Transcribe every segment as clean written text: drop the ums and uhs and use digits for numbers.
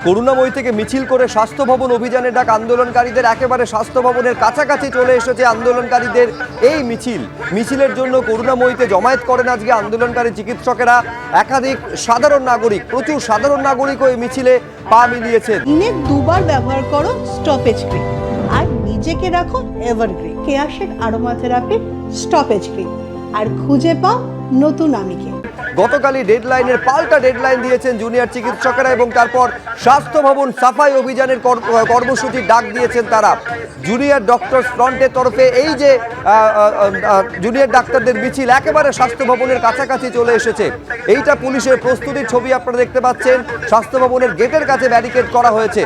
করুণাময়ী থেকে মিছিল করে স্বাস্থ্য ভবন অভিযানে ডাক আন্দোলনকারীদের। একেবারে স্বাস্থ্য ভবনের কাছাকাছি চলে এসেছে আন্দোলনকারীদের এই মিছিলের জন্য করুণাময়ীতে জমায়েত করেন আজকে আন্দোলনকারী চিকিৎসকেরা। একাধিক সাধারণ নাগরিক, প্রচুর সাধারণ নাগরিকও এই মিছিলে পা মিলিয়েছেন। দিনে দুবার ব্যবহার করো স্টপেজ ক্রিম আর নিজেকে রাখো এভারগ্রিন কেয়ারশেক আরোমা থেরাপি স্টপেজ ক্রিম আর খুঁজে পাও নতুন আমিকে। গতকালই ডেডলাইনের পাল্টা ডেডলাইন দিয়েছেন জুনিয়র চিকিৎসকেরা এবং তারপর স্বাস্থ্য ভবন সাফাই অভিযানের কর্মসূচির ডাক দিয়েছেন তারা। জুনিয়র ডক্টরস ফ্রন্টের তরফে এই যে জুনিয়র ডাক্তারদের মিছিল একেবারে স্বাস্থ্য ভবনের কাছাকাছি চলে এসেছে। এইটা পুলিশের প্রস্তুতির ছবি আপনারা দেখতে পাচ্ছেন। স্বাস্থ্য ভবনের গেটের কাছে ব্যারিকেড করা হয়েছে।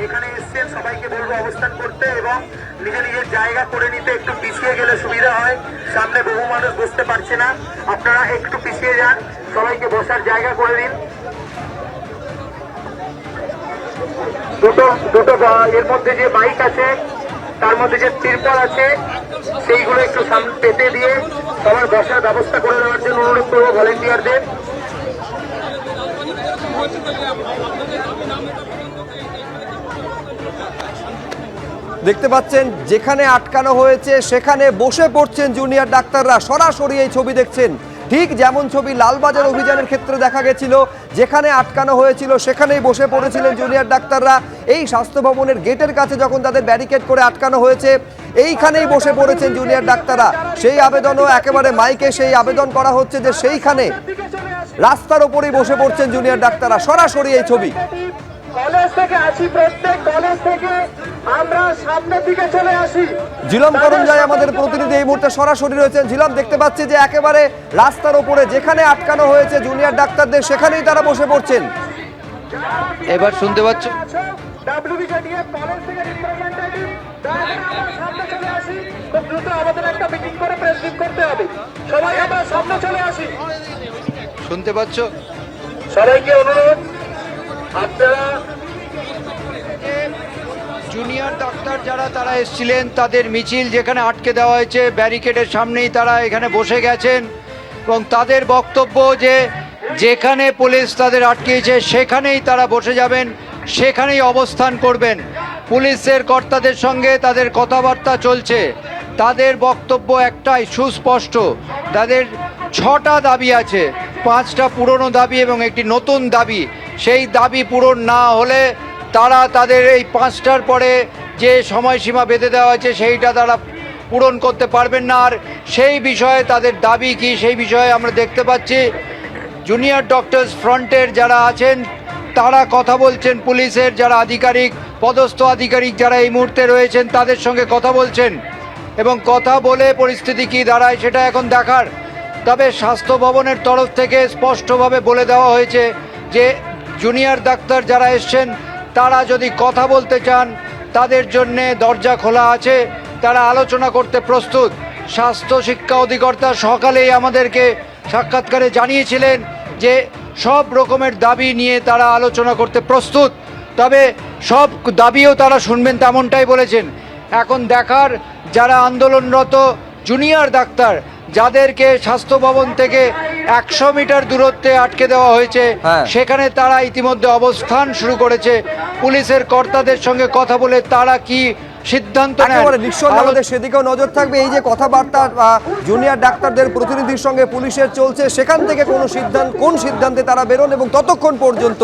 এখানে এসেছেন সবাইকে বলবো অবস্থান করতে এবং নিজের জায়গা করে নিতে। একটু পিছিয়ে গেলে সুবিধা হয়, সামনে বহু মানুষ বসতে পারছে না। আপনারা একটু পিছিয়ে যান, সবাইকে বসার জায়গা করে দিন। দুটো এর মধ্যে যে বাইক আছে তার মধ্যে যে তিরপল আছে সেইগুলো একটু সামনে পেতে দিয়ে সবার বসার ব্যবস্থা করে দেওয়ার জন্য অনুরোধ করবো ভলেন্টিয়ারদের। দেখতে পাচ্ছেন যেখানে আটকানো হয়েছে সেখানে বসে পড়ছেন জুনিয়র ডাক্তাররা। সরাসরি এই ছবি দেখছেন, ঠিক যেমন ছবি লালবাজার অভিযানের ক্ষেত্রে দেখা গেছিল। যেখানে আটকানো হয়েছিল সেখানেই বসে পড়েছিলেন জুনিয়র ডাক্তাররা। এই স্বাস্থ্য ভবনের গেটের কাছে যখন তাদের ব্যারিকেড করে আটকানো হয়েছে এইখানেই বসে পড়েছেন জুনিয়র ডাক্তাররা। সেই আবেদনও একেবারে মাইকে সেই আবেদন করা হচ্ছে যে সেইখানে রাস্তার ওপরেই বসে পড়ছেন জুনিয়র ডাক্তাররা। সরাসরি এই ছবি। কলেজ থেকে আসি, প্রত্যেক কলেজ থেকে আমরা সামনের দিকে চলে আসি। ঝিলম করঞ্জাই আমাদের প্রতিনিধি এই মুহূর্তে সরাসরি রয়েছেন। ঝিলম, দেখতে পাচ্ছি যে একেবারে রাস্তার উপরে যেখানে আটকানো হয়েছে জুনিয়র ডাক্তারদের সেখানেই তারা বসে পড়ছেন। এবার শুনতে পাচ্ছ? WBJDF কলেজ থেকে রিপ্রেজেন্টেটিভ সামনে চলে আসি। খুব দ্রুত আমাদের একটা মিটিং করে প্রেসিং করতে হবে। সবাই আমরা সামনে চলে আসি। শুনতে পাচ্ছ? সবাইকে অনুরোধ, আপনারা জুনিয়র ডাক্তার যারা তারা এসেছিলেন তাদের মিছিল যেখানে আটকে দেওয়া হয়েছে ব্যারিকেডের সামনেই তারা এখানে বসে গেছেন এবং তাদের বক্তব্য যে যেখানে পুলিশ তাদের আটকিয়েছে সেখানেই তারা বসে যাবেন, সেখানেই অবস্থান করবেন। পুলিশের কর্তাদের সঙ্গে তাদের কথাবার্তা চলছে। তাদের বক্তব্য একটাই সুস্পষ্ট, তাদের 6টা দাবি আছে, 5টা পুরনো দাবি এবং একটি নতুন দাবি। সেই দাবি পূরণ না হলে তারা তাদের এই 5টার পরে যে সময়সীমা বেঁধে দেওয়া হয়েছে সেইটা তারা পূরণ করতে পারবেন না। আর সেই বিষয়ে তাদের দাবি কি সেই বিষয়ে আমরা দেখতে পাচ্ছি জুনিয়র ডক্টরস ফ্রন্টের যারা আছেন তারা কথা বলছেন, পুলিশের যারা আধিকারিক, পদস্থ আধিকারিক যারা এই মুহূর্তে রয়েছেন তাদের সঙ্গে কথা বলছেন এবং কথা বলে পরিস্থিতি কি দাঁড়ায় সেটা এখন দেখার। তবে স্বাস্থ্য ভবনের তরফ থেকে স্পষ্টভাবে বলে দেওয়া হয়েছে যে জুনিয়র ডাক্তার যারা এসছেন তারা যদি কথা বলতে চান তাদের জন্যে দরজা খোলা আছে, তারা আলোচনা করতে প্রস্তুত। স্বাস্থ্য শিক্ষা অধিকর্তা সকালেই আমাদেরকে সাক্ষাৎকারে জানিয়েছিলেন যে সব রকমের দাবি নিয়ে তারা আলোচনা করতে প্রস্তুত, তবে সব দাবিও তারা শুনবেন তেমনটাই বলেছেন। এখন দেখার যারা আন্দোলনরত জুনিয়র ডাক্তার যাদেরকে স্বাস্থ্য ভবন থেকে 100 মিটার দূরত্বে আটকে দেওয়া হয়েছে সেখানে তারা ইতিমধ্যে অবস্থান শুরু করেছে। পুলিশের কর্তাদের সঙ্গে কথা বলে তারা কি সিদ্ধান্ত নেন নিশ্চয়ই আমাদের সেদিকেও নজর থাকবে। এই যে কথাবার্তা জুনিয়র ডাক্তারদের প্রতিনিধির সঙ্গে পুলিশের চলছে সেখান থেকে কোন সিদ্ধান্তে তারা বেরোন এবং ততক্ষণ পর্যন্ত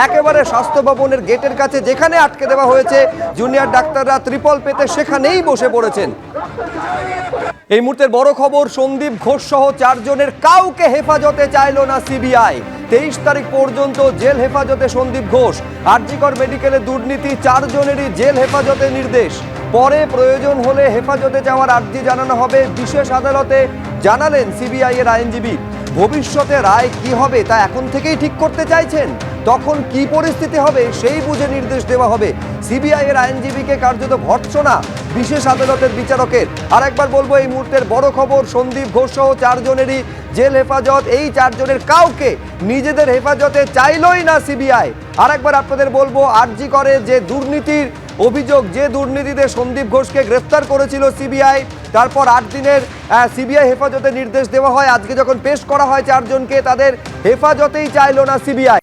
একেবারে স্বাস্থ্য ভবনের গেটের কাছে যেখানে আটকে দেওয়া হয়েছে জুনিয়র ডাক্তাররা ত্রিপল পেতে সেখানেই বসে পড়েছেন। এই মুহূর্তের বড় খবর, সন্দীপ ঘোষ সহ 4 জনের কাউকে হেফাজতে চাইল না সিবিআই। 23 তারিখ পর্যন্ত জেল হেফাজতে সন্দীপ ঘোষ। আরজিকর মেডিকেলে দুর্নীতি, 4 জনেরই জেল হেফাজতে নির্দেশ। পরে প্রয়োজন হলে হেফাজতে যাওয়ার আর্জি জানানো হবে বিশেষ আদালতে, জানালেন সিবিআই এর আইনজীবী। ভবিষ্যতে রায় কি হবে তা এখন থেকেই ঠিক করতে চাইছেন, তখন কি পরিস্থিতি হবে সেই বুঝে নির্দেশ দেওয়া হবে। সিবিআই এর আইনজীবীকে কার্যত ভর্ৎসনা বিশেষ আদালতের বিচারকের। আর একবার বলবো এই মুহূর্তের বড় খবর, সন্দীপ ঘোষ সহ 4 জনেরই জেল হেফাজত। এই 4 জনের কাউকে নিজেদের হেফাজতে চাইলই না সিবিআই। আর একবার আপনাদের বলবো আরজি করে যে দুর্নীতির অভিযোগ, যে দুর্নীতিতে সন্দীপ ঘোষকে গ্রেফতার করেছিল সিবিআই, তারপর 8 দিনের সিবিআই হেফাজতে নির্দেশ দেওয়া হয়। আজকে যখন পেশ করা হয় 4 জনকে, তাদের হেফাজতেই চাইল না সিবিআই।